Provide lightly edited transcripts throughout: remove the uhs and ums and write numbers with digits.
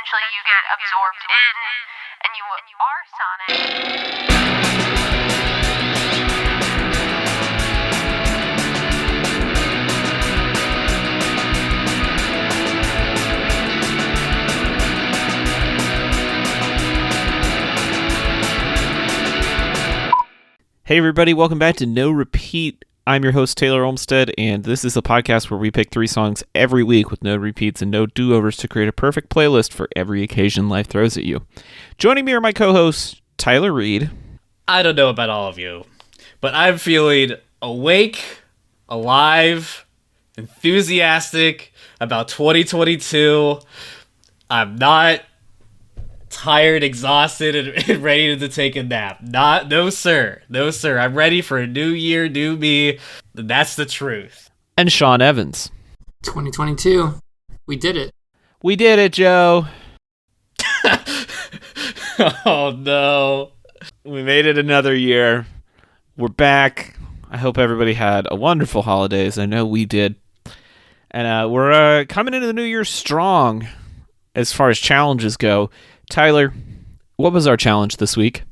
eventually you get absorbed in and you are Sonic. Hey everybody, welcome back to No Repeat. I'm your host Taylor Olmstead, and this is a podcast where we pick 3 songs every week with no repeats and no do-overs to create a perfect playlist for every occasion life throws at you. Joining me are my co-hosts, Tyler Reed. I don't know about all of you, but I'm feeling awake, alive, enthusiastic about 2022. I'm not tired, exhausted, and ready to take a nap. No sir. I'm ready for a new year, new me. That's the truth. And Sean Evans. 2022. We did it. We did it, Joe. Oh no. We made it another year. We're back. I hope everybody had a wonderful holidays. I know we did. And we're coming into the new year strong as far as challenges go. Tyler, what was our challenge this week?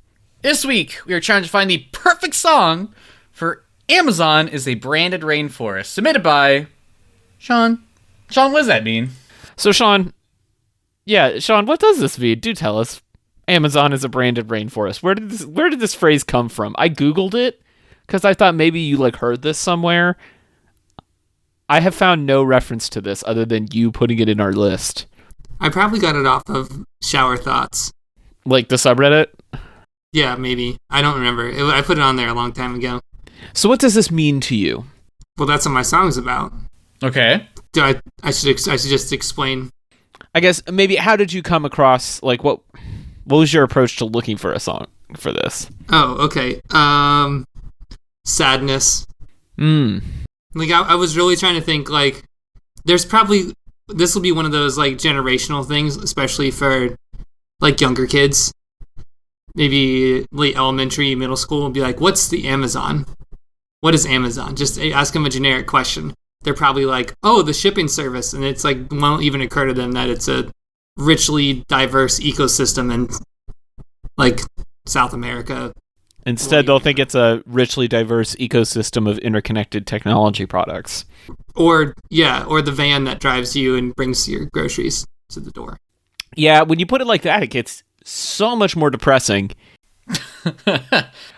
This week, we are trying to find the perfect song for Amazon is a Branded Rainforest, submitted by Sean. Sean, what does that mean? So, Sean, what does this mean? Do tell us. Amazon is a branded rainforest. Where did this phrase come from? I Googled it because I thought maybe you heard this somewhere. I have found no reference to this other than you putting it in our list. I probably got it off of Shower Thoughts. Like the subreddit? Yeah, maybe. I don't remember. I put it on there a long time ago. So what does this mean to you? Well, that's what my song's about. Okay. I should just explain. I guess maybe how did you come across, what was your approach to looking for a song for this? Oh, okay. Sadness. I was really trying to think, there's probably... This will be one of those generational things, especially for younger kids. Maybe late elementary, middle school, and be like, "What's the Amazon? What is Amazon?" Just ask them a generic question. They're probably like, "Oh, the shipping service," and it's won't even occur to them that it's a richly diverse ecosystem in South America. Instead, they'll think it's a richly diverse ecosystem of interconnected technology products. Or the van that drives you and brings your groceries to the door. Yeah, when you put it like that, it gets so much more depressing.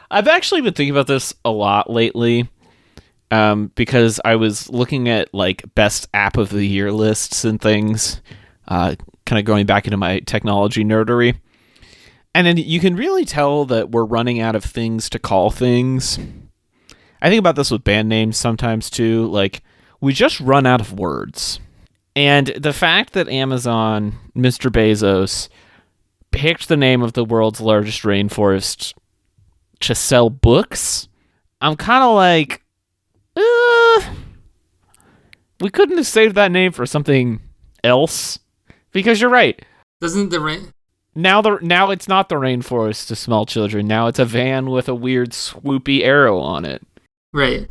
I've actually been thinking about this a lot lately, because I was looking at best app of the year lists and things, kind of going back into my technology nerdery. And then you can really tell that we're running out of things to call things. I think about this with band names sometimes too. We just run out of words. And the fact that Amazon, Mr. Bezos, picked the name of the world's largest rainforest to sell books, I'm kind of we couldn't have saved that name for something else. Because you're right. Doesn't the rain... Now it's not the rainforest to small children. Now it's a van with a weird swoopy arrow on it. Right.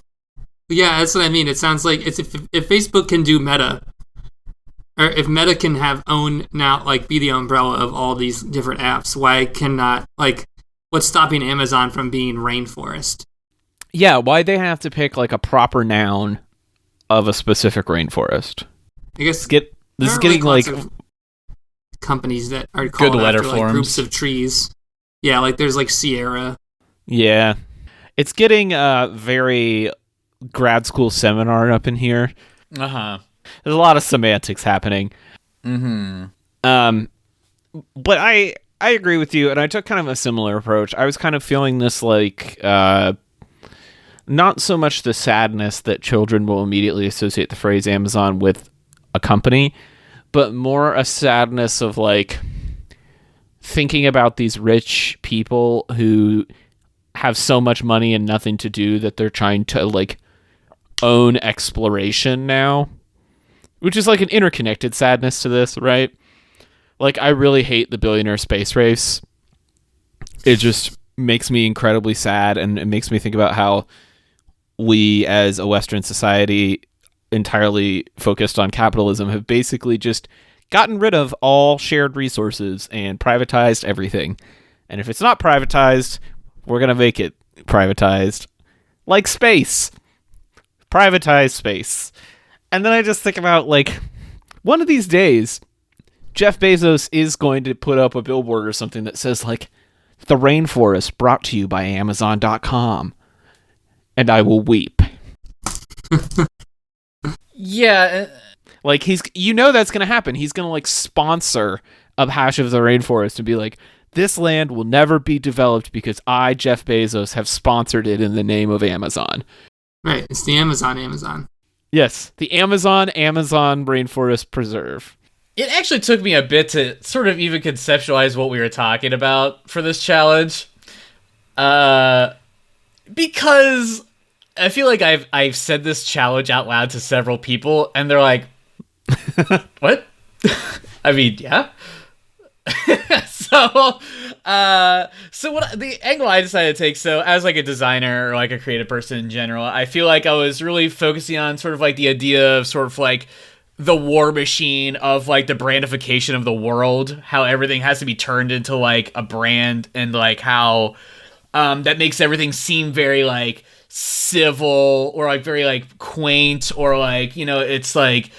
Yeah, that's what I mean. It sounds like it's if Facebook can do Meta, or if Meta can be the umbrella of all these different apps, why cannot what's stopping Amazon from being rainforest? Yeah, why they have to pick a proper noun of a specific rainforest? I guess this is getting lots of companies that are called good letter after forms. Groups of trees. Yeah, there's Sierra. Yeah. It's getting very grad school seminar up in here. Uh-huh. There's a lot of semantics happening. Mm-hmm. But I agree with you, and I took kind of a similar approach. I was kind of feeling this not so much the sadness that children will immediately associate the phrase Amazon with a company, but more a sadness of thinking about these rich people who have so much money and nothing to do that they're trying to own exploration now, which is an interconnected sadness to this, right? I really hate the billionaire space race. It just makes me incredibly sad, and it makes me think about how we as a Western society entirely focused on capitalism have basically just gotten rid of all shared resources and privatized everything. And if it's not privatized, we're going to make it privatized. Like space. Privatized space. And then I just think about, like, one of these days, Jeff Bezos is going to put up a billboard or something that says, like, the rainforest brought to you by Amazon.com. And I will weep. Yeah. Like, that's going to happen. He's going to, like, sponsor a Hash of the Rainforest and be like, this land will never be developed because I, Jeff Bezos, have sponsored it in the name of Amazon. Right, it's the Amazon. Yes, the Amazon Rainforest Preserve. It actually took me a bit to sort of even conceptualize what we were talking about for this challenge. Because I feel like I've said this challenge out loud to several people, and they're like, what? I mean, yeah. So what the angle I decided to take, so as like a designer or like a creative person in general, I feel like I was really focusing on sort of like the idea of sort of like the war machine of like the brandification of the world, how everything has to be turned into like a brand, and like how that makes everything seem very like civil or like very like quaint, or like, you know, it's like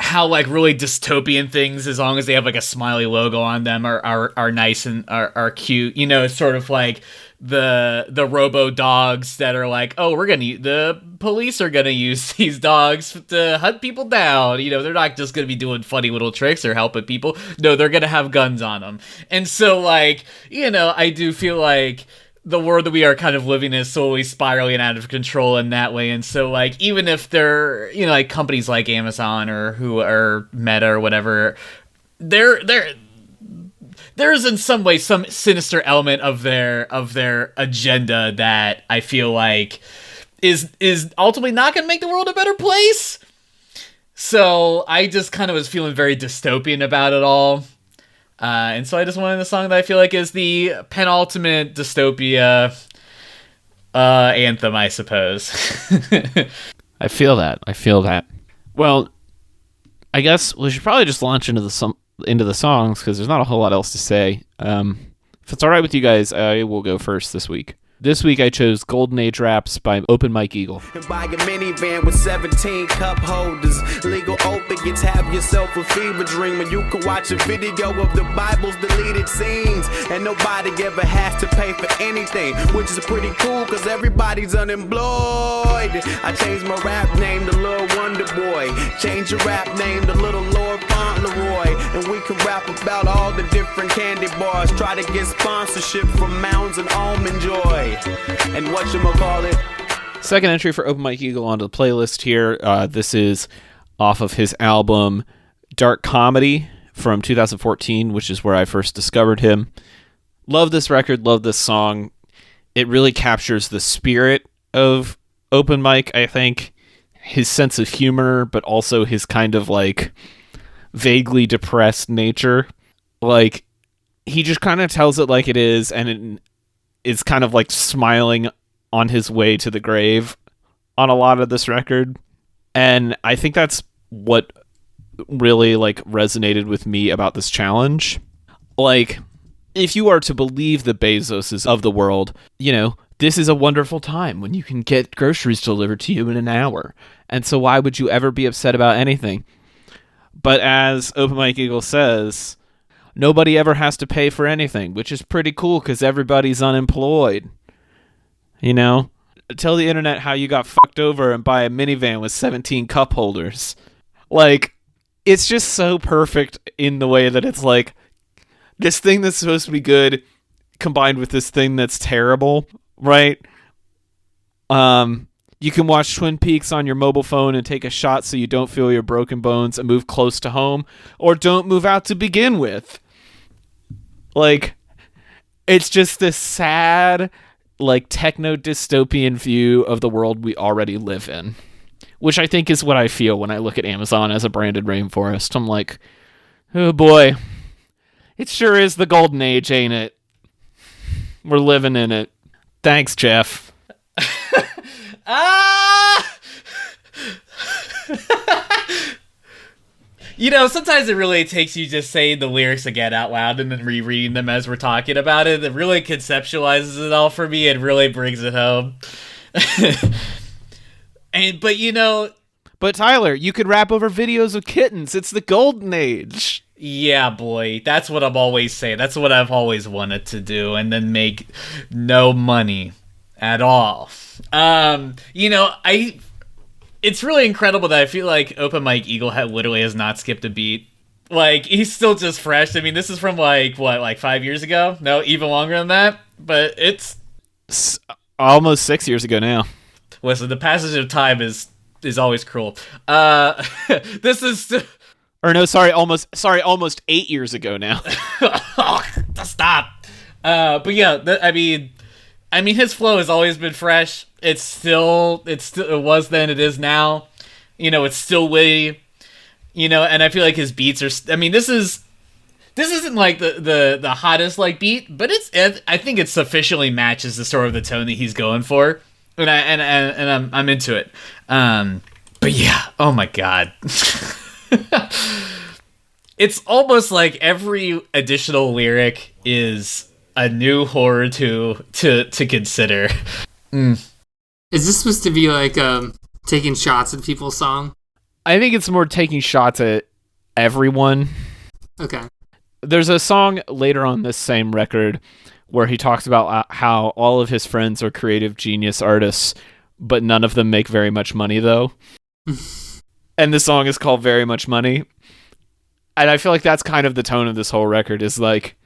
how like really dystopian things, as long as they have like a smiley logo on them, are nice and are cute. You know, it's sort of like the robo dogs that are like, oh, the police are gonna use these dogs to hunt people down. You know, they're not just gonna be doing funny little tricks or helping people. No, they're gonna have guns on them. And so, like, you know, I do feel like the world that we are kind of living in is slowly spiraling out of control in that way. And so, like, even if they're, you know, like companies like Amazon or who are Meta or whatever, there's in some way some sinister element of their agenda that I feel like is ultimately not going to make the world a better place. So I just kind of was feeling very dystopian about it all. And so I just wanted a song that I feel like is the penultimate dystopia anthem, I suppose. I feel that. Well, I guess we should probably just launch into the songs, because there's not a whole lot else to say. If it's all right with you guys, I will go first this week. This week I chose Golden Age Raps by Open Mike Eagle. Buy a minivan with 17 cup holders. Legal opiates, have yourself a fever dream, and you can watch a video of the Bible's deleted scenes. And nobody ever has to pay for anything, which is pretty cool, cause everybody's unemployed. I changed my rap name to Lil Wonder Boy. Change your rap name to Little Lord Fauntleroy. And we can rap about all the different candy bars. Try to get sponsorship from Mounds and Almond Joy. And whatchamacallit? Second entry for Open Mike Eagle onto the playlist here. This is off of his album Dark Comedy from 2014, which is where I first discovered him. Love this record, love this song. It really captures the spirit of Open Mike, I think. His sense of humor, but also his kind of like vaguely depressed nature. Like, he just kind of tells it like it is, and it is kind of like smiling on his way to the grave on a lot of this record. And I think that's what really like resonated with me about this challenge. Like, if you are to believe the Bezoses of the world, you know, this is a wonderful time when you can get groceries delivered to you in an hour. And so why would you ever be upset about anything? But as Open Mike Eagle says, nobody ever has to pay for anything, which is pretty cool because everybody's unemployed. You know? Tell the internet how you got fucked over and buy a minivan with 17 cup holders. Like, it's just so perfect in the way that it's like, this thing that's supposed to be good combined with this thing that's terrible, right? You can watch Twin Peaks on your mobile phone and take a shot so you don't feel your broken bones and move close to home, or don't move out to begin with. Like, it's just this sad, like, techno-dystopian view of the world we already live in, which I think is what I feel when I look at Amazon as a branded rainforest. I'm like, oh boy, it sure is the golden age, ain't it? We're living in it. Thanks, Jeff. Sometimes it really takes you just saying the lyrics again out loud and then rereading them as we're talking about it. It really conceptualizes it all for me and really brings it home. But Tyler, you could rap over videos of kittens. It's the golden age. Yeah, boy, that's what I'm always saying. That's what I've always wanted to do, and then make no money at all. It's really incredible that I feel like Open Mike Eagle literally has not skipped a beat. Like, he's still just fresh. I mean, this is from, 5 years ago? No, even longer than that? But it's... almost 6 years ago now. Listen, the passage of time is always cruel. This is... Or no, almost 8 years ago now. Stop. But yeah, I mean, his flow has always been fresh. It was then, it is now. It's still witty. And I feel like his beats are. I mean, this isn't like the hottest beat, but I think it sufficiently matches the sort of the tone that he's going for, and I'm into it. But yeah, oh my god. It's almost like every additional lyric is a new horror to consider. Is this supposed to be like taking shots at people's song? I think it's more taking shots at everyone. Okay. There's a song later on this same record where he talks about how all of his friends are creative genius artists, but none of them make very much money though. And the song is called Very Much Money. And I feel like that's kind of the tone of this whole record is like,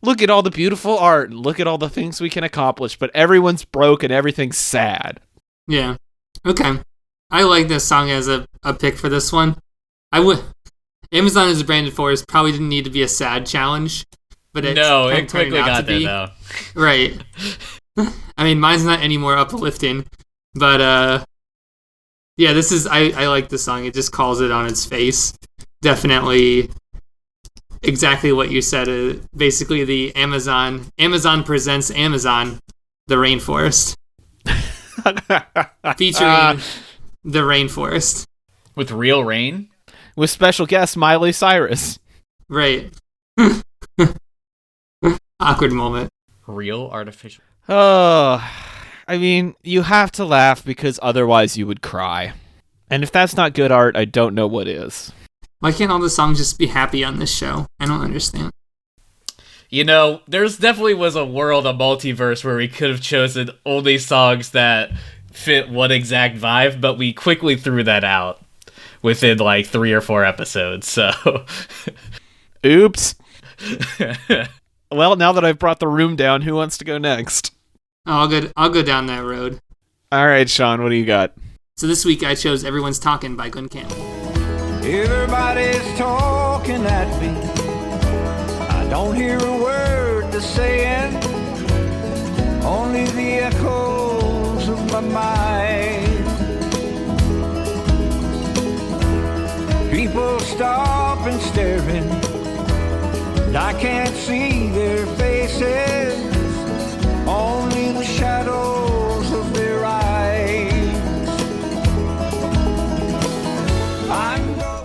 look at all the beautiful art and look at all the things we can accomplish, but everyone's broke and everything's sad. Yeah. Okay. I like this song as a pick for this one. Amazon is a Branded Forest probably didn't need to be a sad challenge, but it quickly got there though. Right. I mean, mine's not any more uplifting, but yeah, this is I like this song. It just calls it on its face. Definitely exactly what you said. Basically the Amazon presents Amazon, the rainforest. Featuring the rainforest. With real rain? With special guest Miley Cyrus. Right. Awkward moment. Real artificial. Oh, I mean, you have to laugh because otherwise you would cry. And if that's not good art, I don't know what is. Why can't all the songs just be happy on this show? I don't understand. There's definitely was a multiverse where we could have chosen only songs that fit one exact vibe, but we quickly threw that out within 3 or 4 episodes, so... Oops. Well, now that I've brought the room down, who wants to go next? I'll go down that road. All right, Sean, what do you got? So this week I chose Everyone's Talking by Glen Campbell. Everybody's talking at me. I don't hear a word they're saying, only the echoes of my mind. People stop and staring, and I can't see their faces, only the shadows of their eyes.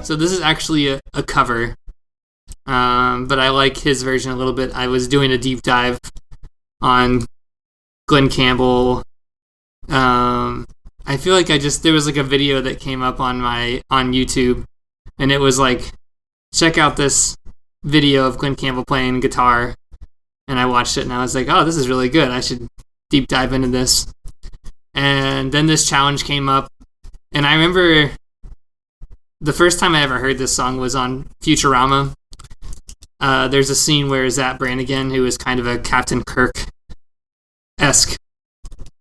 So this is actually a cover, but I like his version a little bit. I was doing a deep dive on Glen Campbell. I feel like there was a video that came up on YouTube, and it was check out this video of Glen Campbell playing guitar, and I watched it and I was like, oh, this is really good. I should deep dive into this. And then this challenge came up, and I remember the first time I ever heard this song was on Futurama. There's a scene where Zach Brannigan, who is kind of a Captain Kirk-esque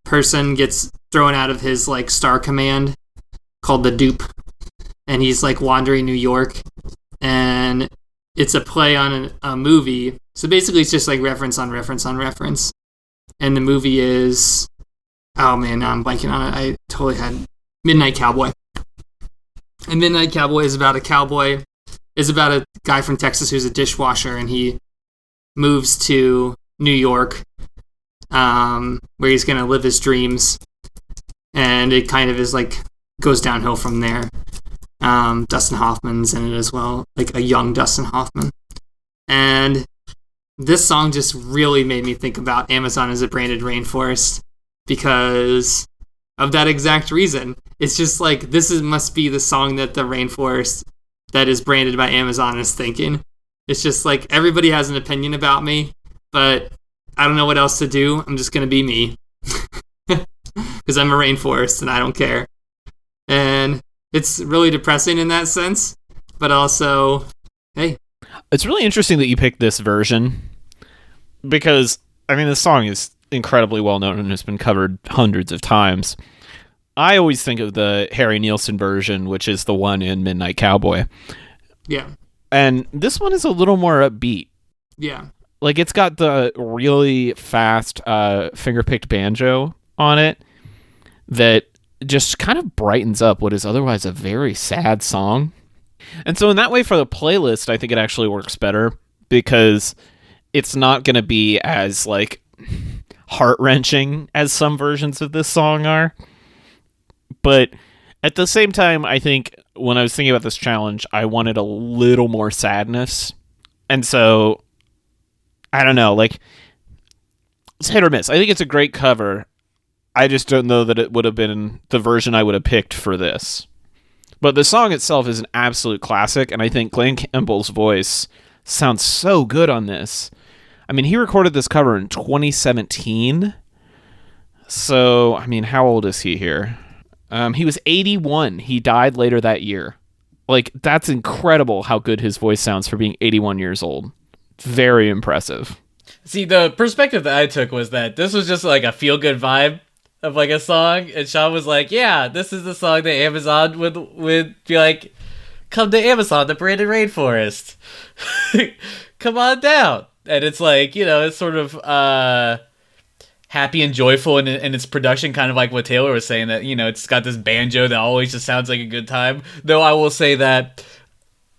person, gets thrown out of his star command called the Dupe, and he's wandering New York, and it's a play on a movie. So basically, it's just reference on reference on reference. And the movie is, oh man, now I'm blanking on it. I totally had Midnight Cowboy. And Midnight Cowboy is about a guy from Texas who's a dishwasher, and he moves to New York, where he's going to live his dreams. And it kind of is goes downhill from there. Dustin Hoffman's in it as well, like a young Dustin Hoffman. And this song just really made me think about Amazon as a branded rainforest because of that exact reason. It's just like, must be the song that the rainforest that is branded by Amazon is thinking. It's just like, everybody has an opinion about me, but I don't know what else to do. I'm just going to be me. Because I'm a rainforest and I don't care. And it's really depressing in that sense, but also, hey. It's really interesting that you picked this version because, I mean, the song is incredibly well known and has been covered hundreds of times. I always think of the Harry Nilsson version, which is the one in Midnight Cowboy. Yeah. And this one is a little more upbeat. Yeah. Like, it's got the really fast finger-picked banjo on it that just kind of brightens up what is otherwise a very sad song. And so in that way, for the playlist, I think it actually works better because it's not going to be as, like, heart-wrenching as some versions of this song are. But at the same time, I think when I was thinking about this challenge, I wanted a little more sadness. And so, I don't know, like, it's hit or miss. I think it's a great cover. I just don't know that it would have been the version I would have picked for this. But the song itself is an absolute classic, and I think Glenn Campbell's voice sounds so good on this. I mean, he recorded this cover in 2017. So, I mean, how old is he here? He was 81. He died later that year. Like, that's incredible how good his voice sounds for being 81 years old. Very impressive. See, the perspective that I took was that this was just like a feel-good vibe of like a song, and Sean was like, yeah, this is the song that Amazon would be like, come to Amazon, the branded rainforest. Come on down. And it's like, you know, it's sort of happy and joyful in its production, kind of like what Taylor was saying, that, you know, it's got this banjo that always just sounds like a good time. Though I will say that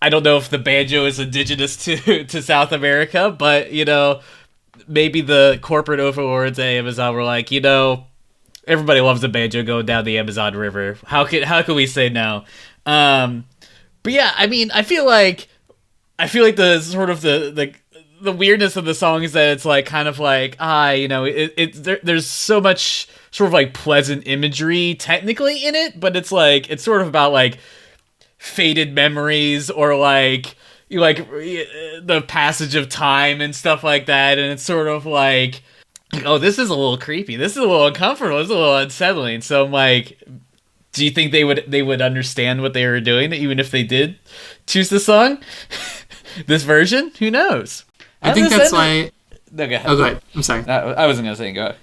I don't know if the banjo is indigenous to South America, but, you know, maybe the corporate overlords at Amazon were like, you know, everybody loves the banjo going down the Amazon River. How can we say no? But yeah, I mean, I feel like the sort of the weirdness of the song is that it's like kind of like you know, there's so much sort of like pleasant imagery technically in it, but it's like it's sort of about like faded memories or like the passage of time and stuff like that, and it's sort of like, oh, this is a little creepy. This is a little uncomfortable. This is a little unsettling. So I'm like, do you think they would understand what they were doing, even if they did choose the song? This version? Who knows? I think that's why... No, go ahead. Oh, go ahead. I'm sorry. I wasn't going to say go ahead.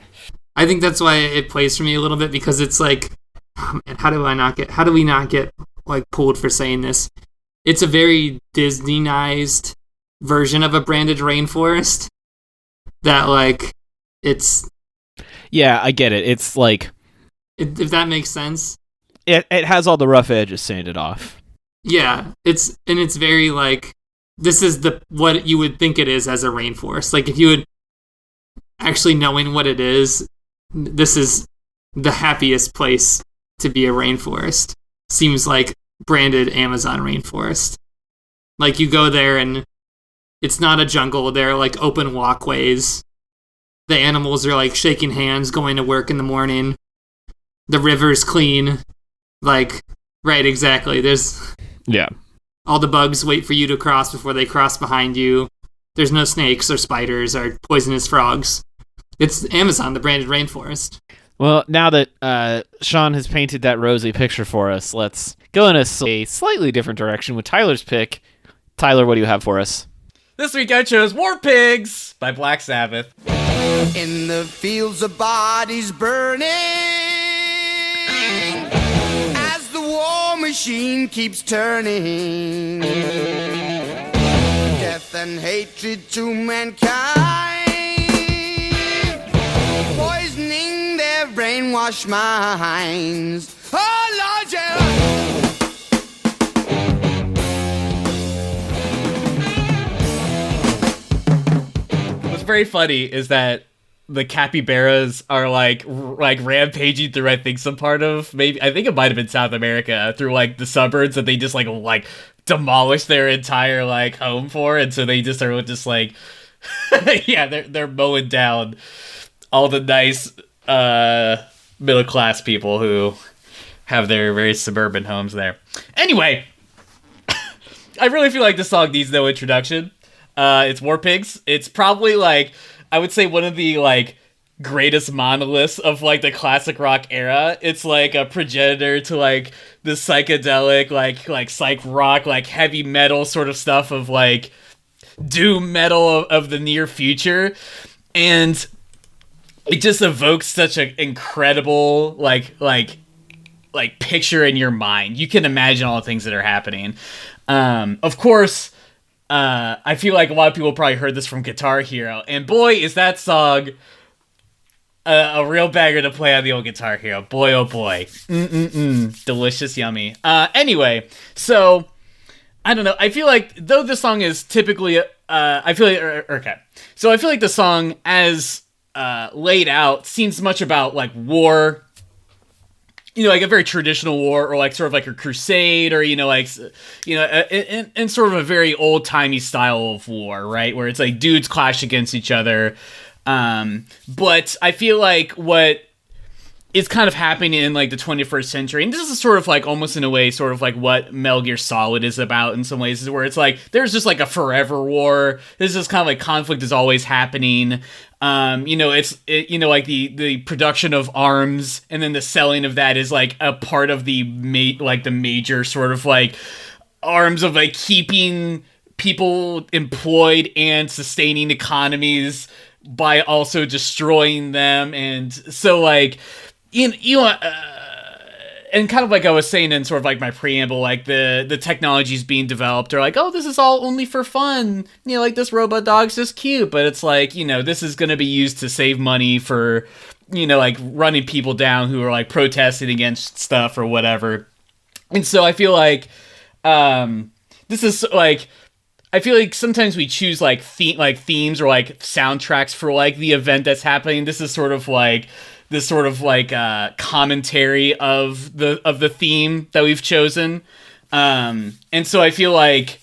I think that's why it plays for me a little bit, because it's like, oh man, how do we not get like pulled for saying this? It's a very Disney-ized version of a branded rainforest that, like, it's... Yeah, I get it. It's like... if that makes sense. It has all the rough edges sanded off. Yeah, it's very, like, this is what you would think it is as a rainforest. Like, if you would actually knowing what it is, this is the happiest place to be a rainforest. Seems like branded Amazon rainforest. Like, you go there and it's not a jungle. There are like open walkways. The animals are like shaking hands going to work in the morning. The river's clean. Like, right, exactly. Yeah. All the bugs wait for you to cross before they cross behind you. There's no snakes or spiders or poisonous frogs. It's Amazon, the branded rainforest. Well, now that Sean has painted that rosy picture for us, let's go in a slightly different direction with Tyler's pick. Tyler, what do you have for us? This week I chose War Pigs by Black Sabbath. In the fields of bodies burning, as the war machine keeps turning, death and hatred to mankind, poisoning their brainwashed minds. Oh Lord, yeah. What's very funny is that the capybaras are like rampaging through, I think, some part of, maybe I think it might have been South America, through like the suburbs that they just like demolish their entire like home for, and so they just are just like yeah, they're mowing down all the nice middle class people who have their very suburban homes there. Anyway, I really feel like this song needs no introduction. It's War Pigs. It's probably like, I would say, one of the like greatest monoliths of like the classic rock era. It's like a progenitor to like the psychedelic, like psych rock, like heavy metal sort of stuff of like doom metal of the near future, and it just evokes such an incredible like picture in your mind. You can imagine all the things that are happening. Of course, I feel like a lot of people probably heard this from Guitar Hero, and boy, is that song a real banger to play on the old Guitar Hero. Boy, oh boy. Delicious, yummy. Anyway, so, I don't know. I feel like, though this song is typically, I feel like, okay. So I feel like the song, as laid out, seems much about, like, war, you know, like a very traditional war, or like sort of like a crusade, or, you know, like, you know, in sort of a very old-timey style of war, right? Where it's like dudes clash against each other. But I feel like what is kind of happening in like the 21st century, and this is sort of like almost in a way sort of like what Metal Gear Solid is about in some ways, is where it's like there's just like a forever war. This is kind of like conflict is always happening. You know, you know, like the production of arms and then the selling of that is like a part of the major sort of like arms of like keeping people employed and sustaining economies by also destroying them. And so like, you know, and kind of like I was saying in sort of like my preamble, like the technologies being developed are like, oh, this is all only for fun. You know, like this robot dog's just cute, but it's like, you know, this is going to be used to save money for, you know, like running people down who are like protesting against stuff or whatever. And so I feel like, this is like, I feel like sometimes we choose like themes or like soundtracks for like the event that's happening. This is sort of like this sort of like commentary of the theme that we've chosen. And so I feel like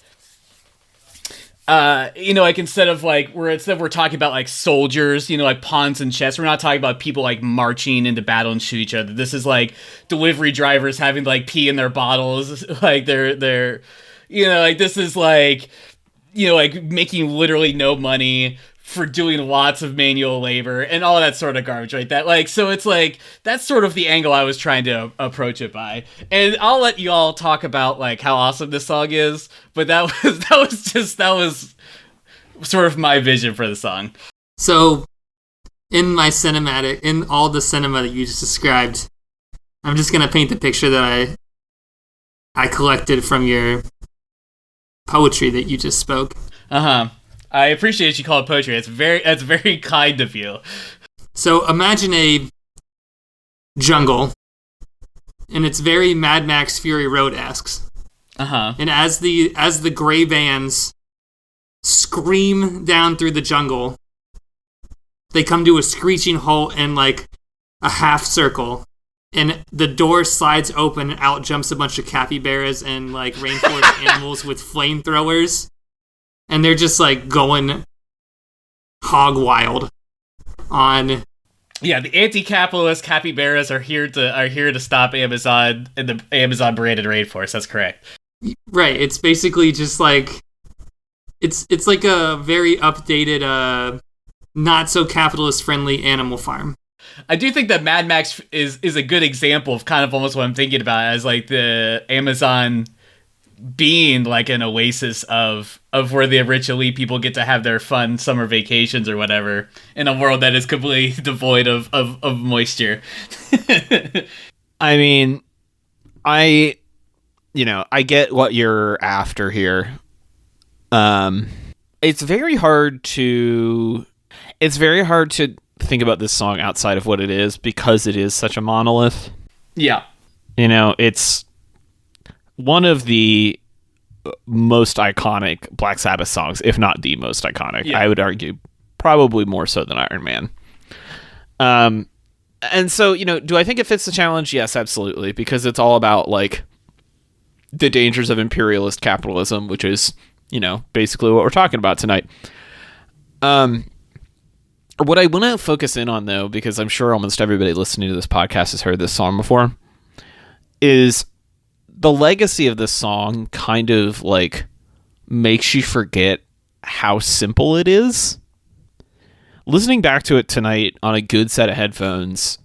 you know, like instead of we're talking about like soldiers, you know, like pawns and chess, we're not talking about people like marching into battle and shoot each other. This is like delivery drivers having to like pee in their bottles, like they're you know, like this is like, you know, like making literally no money for doing lots of manual labor and all that sort of garbage, right? That like, so it's like, that's sort of the angle I was trying to approach it by. And I'll let you all talk about like how awesome this song is, but that was sort of my vision for the song. So in my cinematic, in all the cinema that you just described, I'm just going to paint the picture that I collected from your poetry that you just spoke. I appreciate you call it poetry. That's very kind of you. So imagine a jungle, and it's very Mad Max Fury Road-esque. And as the gray vans scream down through the jungle, they come to a screeching halt in like a half circle. And the door slides open, and out jumps a bunch of capybaras and like rainforest animals with flamethrowers, and they're just like going hog wild on. Yeah, the anti-capitalist capybaras are here to stop Amazon and the Amazon branded rainforest. That's correct. Right. It's basically just like it's like a very updated, not so capitalist friendly Animal Farm. I do think that Mad Max is a good example of kind of almost what I'm thinking about as like the Amazon being like an oasis of where the rich elite people get to have their fun summer vacations or whatever in a world that is completely devoid of moisture. I mean, I get what you're after here. It's very hard to think about this song outside of what it is, because it is such a monolith. Yeah. You know, it's one of the most iconic Black Sabbath songs, if not the most iconic. Yeah. I would argue probably more so than Iron Man. And so, do I think it fits the challenge? Yes, absolutely, because it's all about like the dangers of imperialist capitalism, which is, basically what we're talking about tonight. What I want to focus in on, though, because I'm sure almost everybody listening to this podcast has heard this song before, is the legacy of this song kind of like makes you forget how simple it is. Listening back to it tonight on a good set of headphones,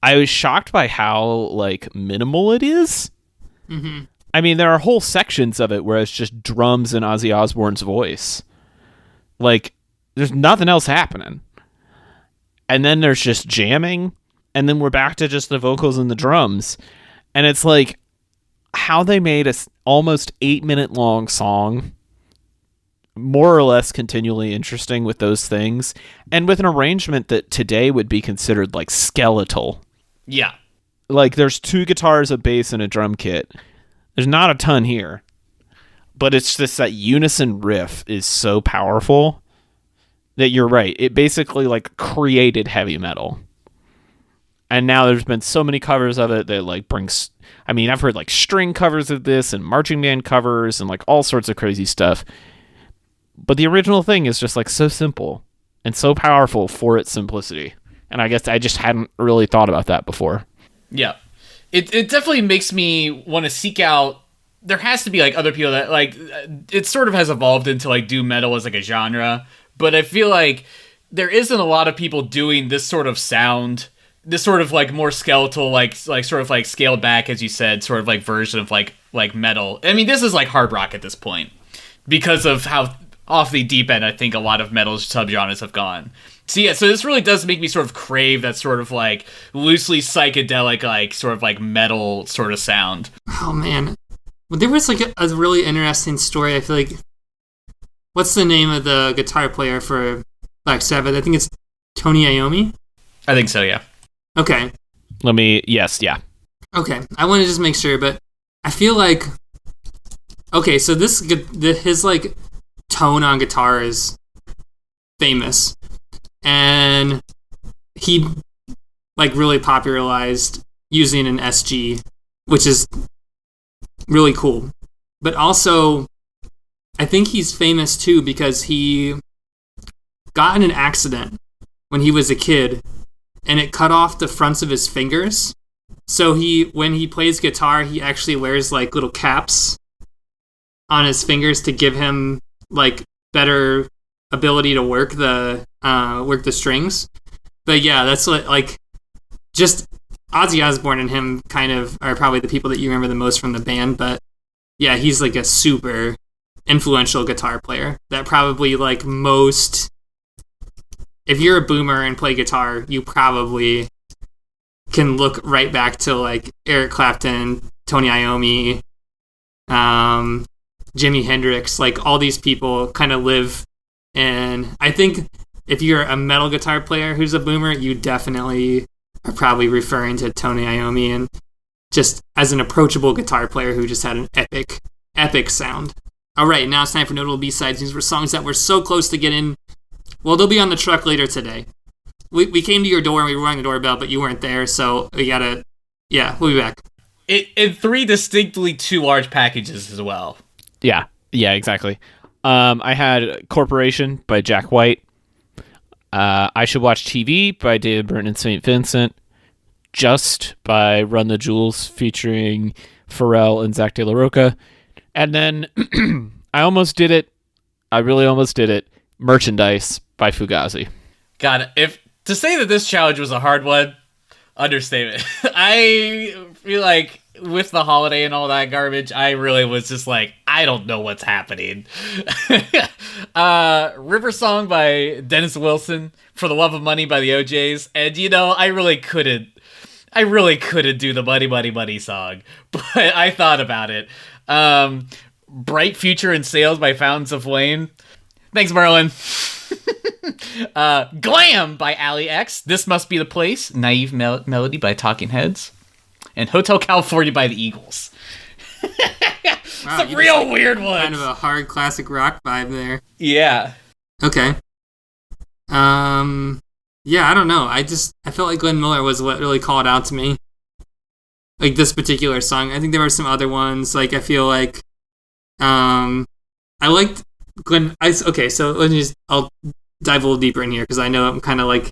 I was shocked by how like minimal it is. Mm-hmm. I mean, there are whole sections of it where it's just drums and Ozzy Osbourne's voice. Like, there's nothing else happening. And then there's just jamming, and then we're back to just the vocals and the drums. And it's like how they made a almost 8-minute long song more or less continually interesting with those things, and with an arrangement that today would be considered like skeletal. Yeah. Like, there's 2 guitars, a bass, and a drum kit. There's not a ton here, but it's just that unison riff is so powerful that you're right. It basically like created heavy metal. And now there's been so many covers of it that like brings, I mean, I've heard like string covers of this and marching band covers and like all sorts of crazy stuff. But the original thing is just like so simple and so powerful for its simplicity. And I guess I just hadn't really thought about that before. Yeah. It definitely makes me want to seek out. There has to be like other people that like it sort of has evolved into like doom metal as like a genre, but I feel like there isn't a lot of people doing this sort of sound, this sort of like more skeletal, like sort of like scaled back, as you said, sort of like version of like metal. I mean, this is like hard rock at this point because of how off the deep end I think a lot of metal subgenres have gone. So yeah, so this really does make me sort of crave that sort of like loosely psychedelic, like sort of like metal sort of sound. Oh man, well, there was like a really interesting story. I feel like, what's the name of the guitar player for Black Sabbath? I think it's Tony Iommi. I think so, yeah. Okay. Yeah. Okay, I want to just make sure, but I feel like, okay, so his like tone on guitar is famous. And he like really popularized using an SG, which is really cool. But also, I think he's famous too because he got in an accident when he was a kid, and it cut off the fronts of his fingers. So when he plays guitar, he actually wears like little caps on his fingers to give him like better ability to work the strings. But yeah, that's like just Ozzy Osbourne and him kind of are probably the people that you remember the most from the band. But yeah, he's like a super influential guitar player that probably like most, if you're a boomer and play guitar, you probably can look right back to like Eric Clapton, Tony Iommi, Jimi Hendrix, like all these people kind of live. And I think if you're a metal guitar player who's a boomer, you definitely are probably referring to Tony Iommi, and just as an approachable guitar player who just had an epic sound. All right, now it's time for notable B-sides. These were songs that were so close to getting. Well, they'll be on the truck later today. We came to your door and we rang the doorbell, but you weren't there, so we gotta. Yeah, we'll be back. In 3 distinctly too large packages as well. Yeah, exactly. I had Corporation by Jack White. I Should Watch TV by David Byrne and St. Vincent. Just by Run the Jewels featuring Pharrell and Zach De La Rocha. And then I almost did it. I really almost did it. Merchandise by Fugazi. God, if to say that this challenge was a hard one, understatement. I feel like with the holiday and all that garbage, I really was just like, I don't know what's happening. River Song by Dennis Wilson, For the Love of Money by the OJs, and I really couldn't do the Money song, but I thought about it. Bright Future and Sales by Fountains of Wayne. Thanks, Merlin. Glam by Ali X. This Must Be the Place. Naive Melody by Talking Heads. And Hotel California by the Eagles. Wow, some real weird ones. Kind of a hard classic rock vibe there. Yeah. Okay. Yeah, yeah, I don't know. I felt like Glenn Miller was what really called out to me. Like this particular song. I think there were some other ones. Like I feel like, I liked Glenn. Okay, so I'll dive a little deeper in here because I know I'm kind of like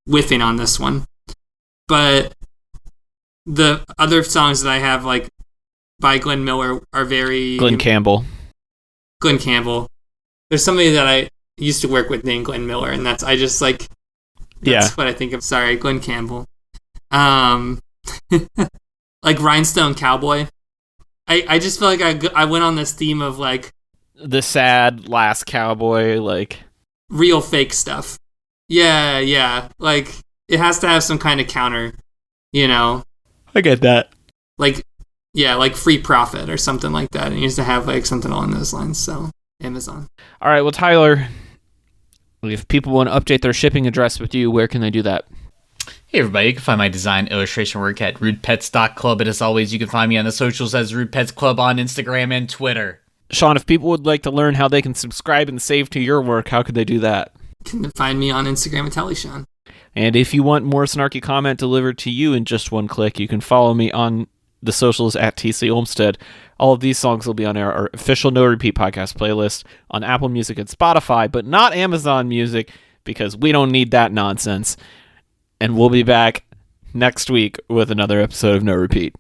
whiffing on this one. But the other songs that I have like by Glenn Miller are very Glenn Campbell. Glenn Campbell. There's somebody that I used to work with named Glenn Miller, and that's what I think of. Sorry, Glenn Campbell. Like Rhinestone Cowboy. I just feel like I went on this theme of like the sad last cowboy, like real fake stuff. Yeah. Like it has to have some kind of counter, you know. I get that. Like like Free Profit or something like that. It needs to have like something along those lines. So Amazon. All right, well, Tyler, if people want to update their shipping address with you, where can they do that? Hey everybody, you can find my design illustration work at rudepets.club, and as always, you can find me on the socials as Rude Pets Club on Instagram and Twitter. Sean, if people would like to learn how they can subscribe and save to your work, how could they do that? You can find me on Instagram at TallySean. And if you want more snarky comment delivered to you in just one click, you can follow me on the socials at TC Olmstead. All of these songs will be on our official No Repeat podcast playlist on Apple Music and Spotify, but not Amazon Music, because we don't need that nonsense. And we'll be back next week with another episode of No Repeat.